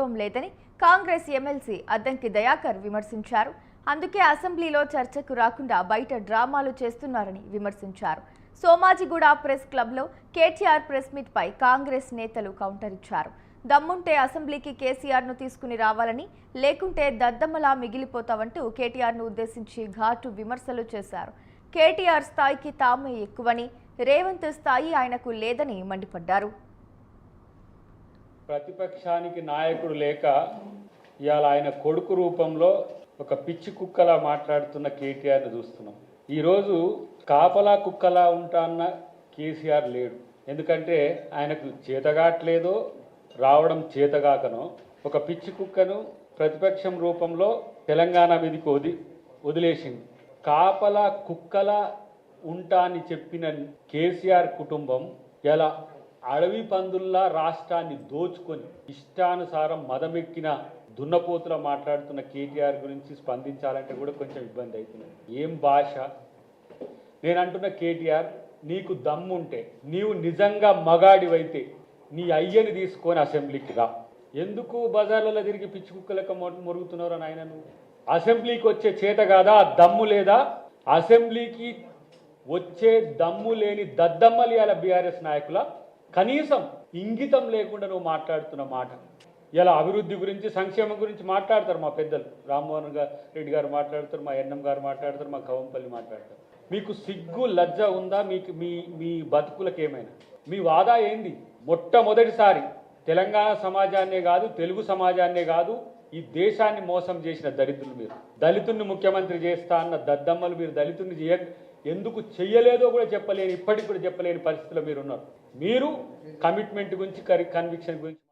అనుభవం లేదని కాంగ్రెస్ ఎమ్మెల్సీ అద్దంకి దయాకర్ విమర్శించారు. అందుకే అసెంబ్లీలో చర్చకు రాకుండా బయట డ్రామాలు చేస్తున్నారని విమర్శించారు. సోమాజిగూడ ప్రెస్ క్లబ్లో కేటీఆర్ ప్రెస్ మీట్ పై కాంగ్రెస్ నేతలు కౌంటర్ ఇచ్చారు. దమ్ముంటే అసెంబ్లీకి కేసీఆర్ను తీసుకుని రావాలని, లేకుంటే దద్దమ్మలా మిగిలిపోతావంటూ కేటీఆర్ను ఉద్దేశించి ఘాటు విమర్శలు చేశారు. కేటీఆర్ స్థాయికి తామే ఎక్కువని, రేవంత్ స్థాయి ఆయనకు లేదని మండిపడ్డారు. ప్రతిపక్షానికి నాయకుడు లేక ఇవాళ ఆయన కొడుకు రూపంలో ఒక పిచ్చి కుక్కలా మాట్లాడుతున్న కేటీఆర్ని చూస్తున్నాం. ఈరోజు కాపలా కుక్కలా ఉంటాన్న కేసీఆర్ లేడు. ఎందుకంటే ఆయనకు చేతగాట్లేదో రావడం చేతగాకనో ఒక పిచ్చి కుక్కను ప్రతిపక్షం రూపంలో తెలంగాణ మీదకి వదిలేసింది. కాపలా కుక్కలా ఉంటా అని చెప్పిన కేసీఆర్ కుటుంబం ఎలా అడవి పందుల్లా రాష్ట్రాన్ని దోచుకొని ఇష్టానుసారం మదమెక్కిన దున్నపోతుల మాట్లాడుతున్న కేటీఆర్ గురించి స్పందించాలంటే కూడా కొంచెం ఇబ్బంది అవుతుంది. ఏం భాష? నేను అంటున్న కేటీఆర్, నీకు దమ్ముంటే, నీవు నిజంగా మగాడివైతే నీ అయ్యని తీసుకొని అసెంబ్లీకి రా. ఎందుకు బజార్లలో తిరిగి పిచ్చి కుక్కలక మొరుగుతున్నారు అని ఆయన? నువ్వు అసెంబ్లీకి వచ్చే చేత కాదా? దమ్ము లేదా? అసెంబ్లీకి వచ్చే దమ్ము లేని దద్దమ్మలి అలా బీఆర్ఎస్ నాయకుల కనీసం ఇంగితం లేకుండా నువ్వు మాట్లాడుతున్న మాట. ఇలా అభివృద్ధి గురించి, సంక్షేమం గురించి మాట్లాడతారు మా పెద్దలు. రామ్మోహన్ రెడ్డి గారు మాట్లాడతారు, మా ఎన్ఎం గారు మాట్లాడతారు, మా కవంపల్లి మాట్లాడతారు. మీకు సిగ్గు లజ్జ ఉందా? మీకు మీ బతుకులకు ఏమైనా? మీ వాదా ఏంది? మొట్టమొదటిసారి తెలంగాణ సమాజాన్నే కాదు, తెలుగు సమాజాన్నే కాదు, ఈ దేశాన్ని మోసం చేసిన దళితులు మీరు. దళితుడిని ముఖ్యమంత్రి చేస్తా అన్న దద్దమ్మలు మీరు దళితుడిని ఎందుకు చెయ్యలేదో కూడా చెప్పలేని, ఇప్పటికి కూడా చెప్పలేని పరిస్థితిలో మీరు ఉన్నారు. మీరు కమిట్మెంట్ గురించి, కన్విక్షన్ గురించి